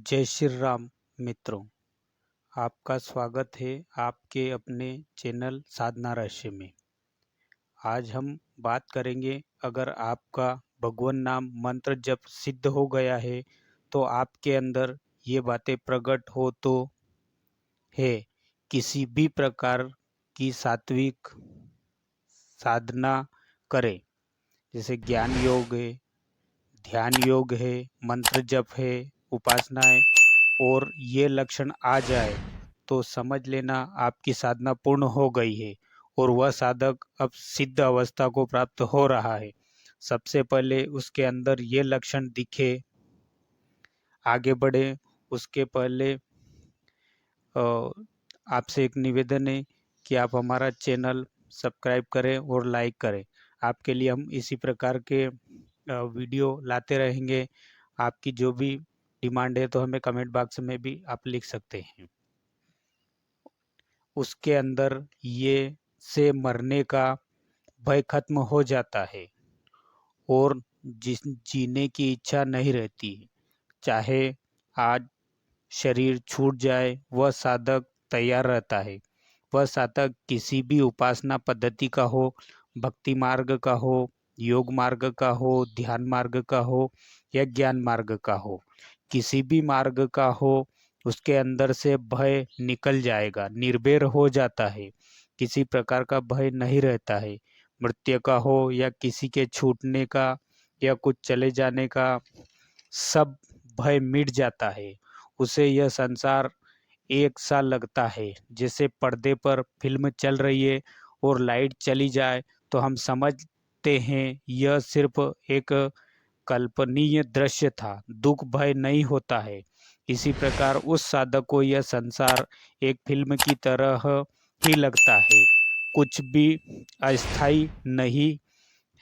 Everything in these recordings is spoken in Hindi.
जय श्री राम मित्रों, आपका स्वागत है आपके अपने चैनल साधना रहस्य में। आज हम बात करेंगे, अगर आपका भगवान नाम मंत्र जप सिद्ध हो गया है तो आपके अंदर ये बातें प्रकट हो तो है किसी भी प्रकार की सात्विक साधना करें, जैसे ज्ञान योग है, ध्यान योग है, मंत्र जप है, उपासना है, और ये लक्षण आ जाए तो समझ लेना आपकी साधना पूर्ण हो गई है और वह साधक अब सिद्ध अवस्था को प्राप्त हो रहा है। सबसे पहले उसके अंदर ये लक्षण दिखे, आगे बढ़े उसके पहले आपसे एक निवेदन है कि आप हमारा चैनल सब्सक्राइब करें और लाइक करें। आपके लिए हम इसी प्रकार के वीडियो लाते रहेंगे। आपकी जो भी डिमांड है तो हमें कमेंट बॉक्स में भी आप लिख सकते हैं। उसके अंदर ये से मरने का भय खत्म हो जाता है और जीने की इच्छा नहीं रहती। चाहे आज शरीर छूट जाए, वह साधक तैयार रहता है। वह साधक किसी भी उपासना पद्धति का हो, भक्ति मार्ग का हो, योग मार्ग का हो, ध्यान मार्ग का हो या ज्ञान मार्ग का हो, किसी भी मार्ग का हो, उसके अंदर से भय निकल जाएगा, निर्भय हो जाता है। किसी प्रकार का भय नहीं रहता है, मृत्यु का हो या किसी के छूटने का या कुछ चले जाने का, सब भय मिट जाता है। उसे यह संसार एक सा लगता है जैसे पर्दे पर फिल्म चल रही है और लाइट चली जाए तो हम समझते हैं यह सिर्फ एक कल्पनीय दृश्य था, दुख भय नहीं होता है। इसी प्रकार उस साधक को यह संसार एक फिल्म की तरह ही लगता है, कुछ भी अस्थाई नहीं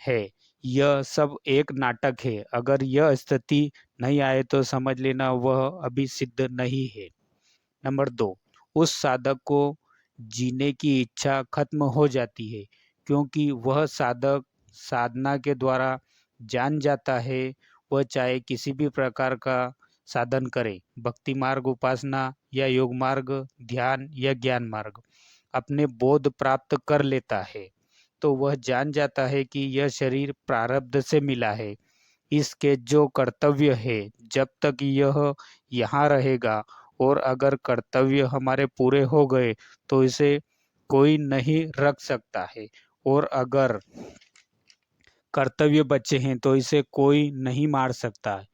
है, यह सब एक नाटक है। अगर यह स्थिति नहीं आए तो समझ लेना वह अभी सिद्ध नहीं है। नंबर 2, उस साधक को जीने की इच्छा खत्म हो जाती है, क्योंकि वह साधक साधना के द्वारा जान जाता है, वह चाहे किसी भी प्रकार का साधन करे, भक्ति मार्ग, उपासना या योग मार्ग, ध्यान या ज्ञान मार्ग, अपने बोध प्राप्त कर लेता है। तो वह जान जाता है कि यह शरीर प्रारब्ध से मिला है, इसके जो कर्तव्य है जब तक यह यहाँ रहेगा, और अगर कर्तव्य हमारे पूरे हो गए तो इसे कोई नहीं रख सकता है, और अगर कर्तव्य बचे हैं तो इसे कोई नहीं मार सकता है।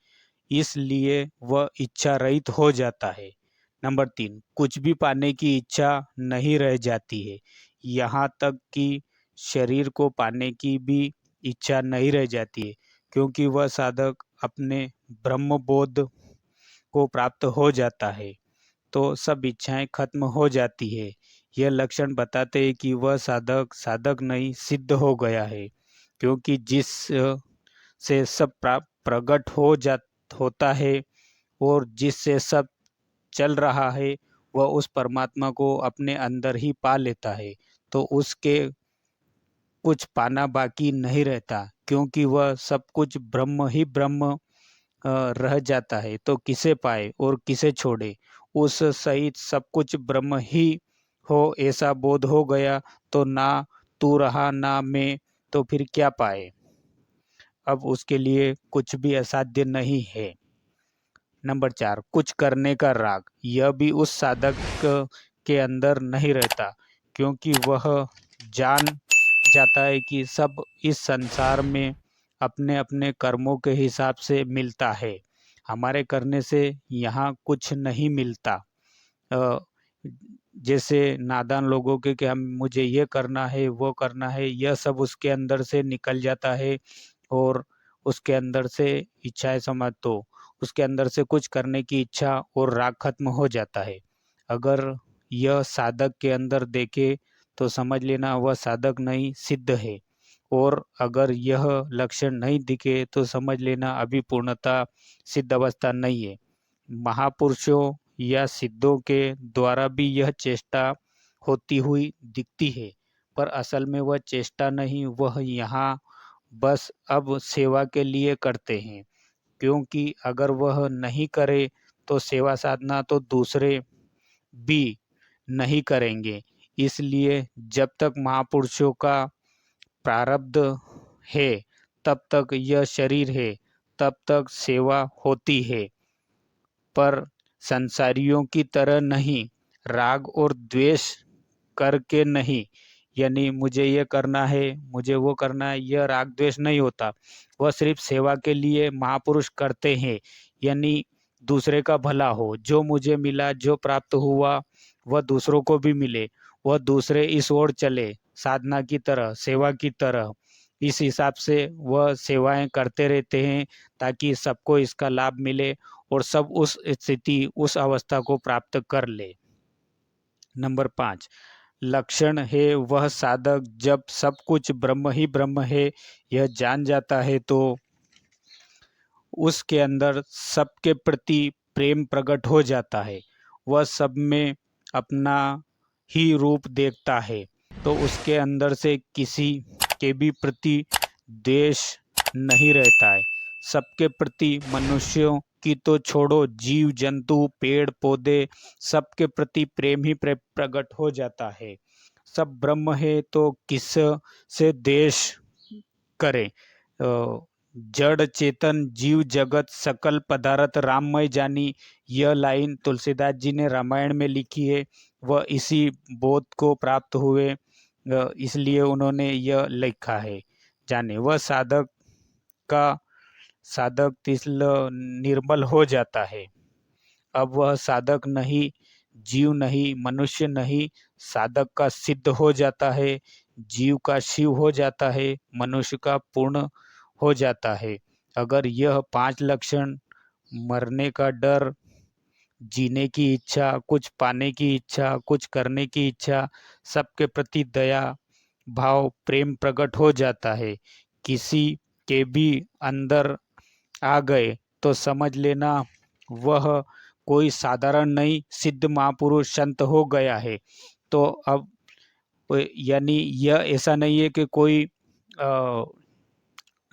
इसलिए वह इच्छा रहित हो जाता है। नंबर 3, कुछ भी पाने की इच्छा नहीं रह जाती है, यहाँ तक कि शरीर को पाने की भी इच्छा नहीं रह जाती है, क्योंकि वह साधक अपने ब्रह्म बोध को प्राप्त हो जाता है, तो सब इच्छाएं खत्म हो जाती है। यह लक्षण बताते हैं कि वह साधक साधक नहीं सिद्ध हो गया है, क्योंकि जिस से सब प्रकट होता है और जिससे सब चल रहा है, वह उस परमात्मा को अपने अंदर ही पा लेता है, तो उसके कुछ पाना बाकी नहीं रहता, क्योंकि वह सब कुछ ब्रह्म ही ब्रह्म रह जाता है। तो किसे पाए और किसे छोड़े, उस सहित सब कुछ ब्रह्म ही हो ऐसा बोध हो गया तो ना तू रहा ना मैं, तो फिर क्या पाए। अब उसके लिए कुछ भी असाध्य नहीं है। नंबर 4, कुछ करने का राग, यह भी उस साधक के अंदर नहीं रहता, क्योंकि वह जान जाता है कि सब इस संसार में अपने अपने कर्मों के हिसाब से मिलता है, हमारे करने से यहाँ कुछ नहीं मिलता। अ, जैसे नादान लोगों के कि हम मुझे ये करना है वो करना है, यह सब उसके अंदर से निकल जाता है और उसके अंदर से इच्छाएं समझ तो उसके अंदर से कुछ करने की इच्छा और राग खत्म हो जाता है। अगर यह साधक के अंदर देखे तो समझ लेना वह साधक नहीं सिद्ध है, और अगर यह लक्षण नहीं दिखे तो समझ लेना अभी पूर्णतः सिद्ध अवस्था नहीं है। महापुरुषों या सिद्धों के द्वारा भी यह चेष्टा होती हुई दिखती है, पर असल में वह चेष्टा नहीं, वह यहाँ बस अब सेवा के लिए करते हैं, क्योंकि अगर वह नहीं करे तो सेवा साधना तो दूसरे भी नहीं करेंगे। इसलिए जब तक महापुरुषों का प्रारब्ध है, तब तक यह शरीर है, तब तक सेवा होती है, पर संसारियों की तरह नहीं, राग और द्वेष करके नहीं। यानी मुझे ये करना है, मुझे वो करना है, यह राग द्वेष नहीं होता। वह सिर्फ सेवा के लिए महापुरुष करते हैं, यानी दूसरे का भला हो, जो मुझे मिला, जो प्राप्त हुआ, वह दूसरों को भी मिले, वह दूसरे इस ओर चले, साधना की तरह, सेवा की तरह। इस हिसाब से वह सेवाएं करते रहते हैं, ताकि सबको इसका लाभ मिले और सब उस स्थिति, उस अवस्था को प्राप्त कर ले। नंबर 5, लक्षण है वह साधक जब सब कुछ ब्रह्म ही ब्रह्म है यह जान जाता है, तो उसके अंदर सबके प्रति प्रेम प्रकट हो जाता है। वह सब में अपना ही रूप देखता है, तो उसके अंदर से किसी के भी प्रति द्वेष नहीं रहता है। सबके प्रति, मनुष्यों की तो छोड़ो, जीव जंतु, पेड़ पौधे, सबके प्रति प्रेम ही प्रकट हो जाता है। सब ब्रह्म है तो किस से द्वेष करे। जड़ चेतन जीव जगत सकल पदार्थ राममय जानी, यह लाइन तुलसीदास जी ने रामायण में लिखी है। वह इसी बोध को प्राप्त हुए, इसलिए उन्होंने यह लिखा है। जाने वह साधक तिल निर्मल हो जाता है। अब वह साधक नहीं, जीव नहीं, मनुष्य नहीं, साधक का सिद्ध हो जाता है, जीव का शिव हो जाता है, मनुष्य का पूर्ण हो जाता है। अगर यह 5 लक्षण, मरने का डर, जीने की इच्छा, कुछ पाने की इच्छा, कुछ करने की इच्छा, सबके प्रति दया भाव, प्रेम प्रकट हो जाता है, किसी के भी अंदर आ गए तो समझ लेना वह कोई साधारण नहीं, सिद्ध महापुरुष संत हो गया है। तो अब यानी यह ऐसा नहीं है कि कोई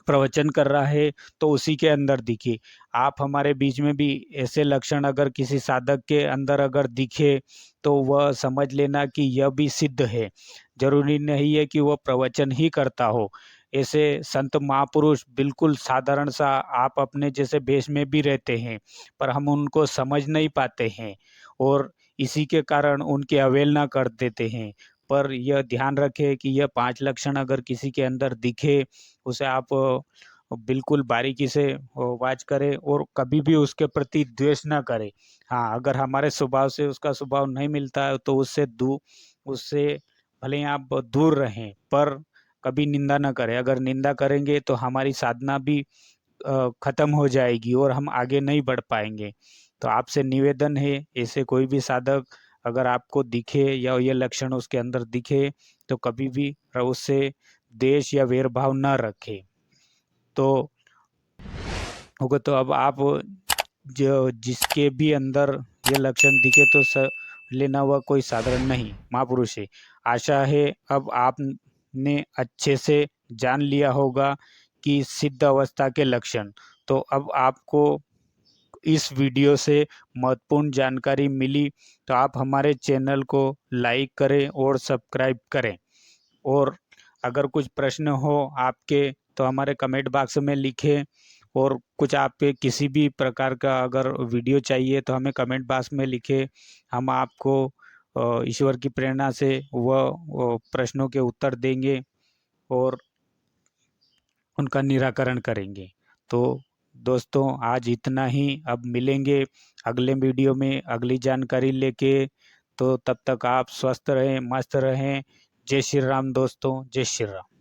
प्रवचन कर रहा है तो उसी के अंदर दिखे। आप हमारे बीच में भी ऐसे लक्षण अगर किसी साधक के अंदर अगर दिखे तो वह समझ लेना कि यह भी सिद्ध है। जरूरी नहीं है कि वह प्रवचन ही करता हो। ऐसे संत महापुरुष बिल्कुल साधारण सा आप अपने जैसे भेष में भी रहते हैं, पर हम उनको समझ नहीं पाते हैं और इसी के कारण उनकी अवहेलना कर देते हैं। पर यह ध्यान रखें कि यह 5 लक्षण अगर किसी के अंदर दिखे, उसे आप बिल्कुल बारीकी से वाच करें और कभी भी उसके प्रति द्वेष ना करें। हाँ, अगर हमारे स्वभाव से उसका स्वभाव नहीं मिलता है तो उससे भले ही आप दूर रहें, पर कभी निंदा ना करें। अगर निंदा करेंगे तो हमारी साधना भी खत्म हो जाएगी और हम आगे नहीं बढ़ पाएंगे। तो आपसे निवेदन है, ऐसे कोई भी साधक अगर आपको दिखे या ये लक्षण उसके अंदर दिखे तो कभी भी उससे द्वेष या भेदभाव न रखें। तो होगा तो अब आप जो जिसके भी अंदर ये लक्षण दिखे तो लेना वह कोई साधारण नहीं महापुरुष है। आशा है अब आपने अच्छे से जान लिया होगा कि सिद्ध अवस्था के लक्षण। तो अब आपको इस वीडियो से महत्वपूर्ण जानकारी मिली, तो आप हमारे चैनल को लाइक करें और सब्सक्राइब करें। और अगर कुछ प्रश्न हो आपके तो हमारे कमेंट बॉक्स में लिखें, और कुछ आपके किसी भी प्रकार का अगर वीडियो चाहिए तो हमें कमेंट बॉक्स में लिखें। हम आपको ईश्वर की प्रेरणा से वह प्रश्नों के उत्तर देंगे और उनका निराकरण करेंगे। तो दोस्तों आज इतना ही, अब मिलेंगे अगले वीडियो में अगली जानकारी लेके। तो तब तक आप स्वस्थ रहें, मस्त रहें। जय श्री राम दोस्तों, जय श्री राम।